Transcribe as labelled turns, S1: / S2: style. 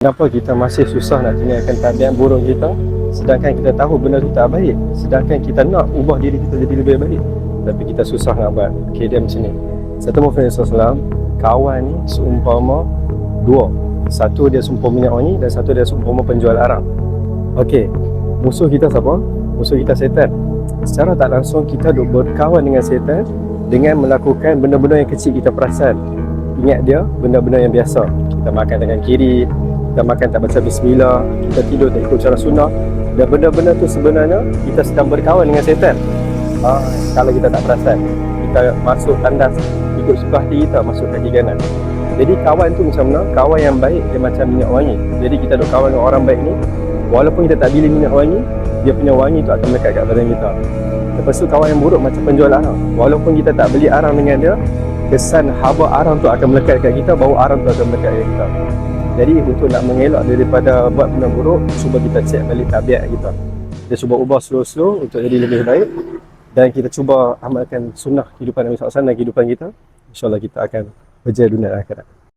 S1: Kenapa kita masih susah nak tinggalkan tabiat buruk kita, sedangkan kita tahu benda tu tak baik, sedangkan kita nak ubah diri kita jadi lebih baik, tapi kita susah nak buat. Okay, dia macam ni. Satu Muhammad SAW, kawan ni seumpama dua. Satu dia seumpama minyak wangi dan satu dia seumpama penjual arak. Okay, musuh kita siapa? Musuh kita setan. Secara tak langsung kita duk berkawan dengan setan dengan melakukan benda-benda yang kecil kita perasan. Ingat dia, benda-benda yang biasa. Kita makan tangan kiri, kita makan tak baca bismillah, kita tidur tak ikut cara sunnah, dan benda-benda tu sebenarnya kita sedang berkawan dengan setan. Kalau kita tak perasan, kita masuk tandas ikut suka hati kita, masuk kaki kanan. Jadi kawan tu macam mana? Kawan yang baik dia macam minyak wangi. Jadi kita duk kawan dengan orang baik ni, walaupun kita tak beli minyak wangi, dia punya wangi tu akan melekat kat badan kita. Lepas tu kawan yang buruk macam penjual arang, walaupun kita tak beli arang dengan dia, kesan haba arang tu akan melekat kat kita, bau arang tu akan melekat kat kita. Jadi untuk nak mengelak daripada buat benda buruk, cuba kita cek balik tabiat kita. Kita cuba ubah slow-slow untuk jadi lebih baik, dan kita cuba amalkan sunnah kehidupan Nabi SAW dan kehidupan kita. InsyaAllah kita akan berjaya dunia dan akhirat.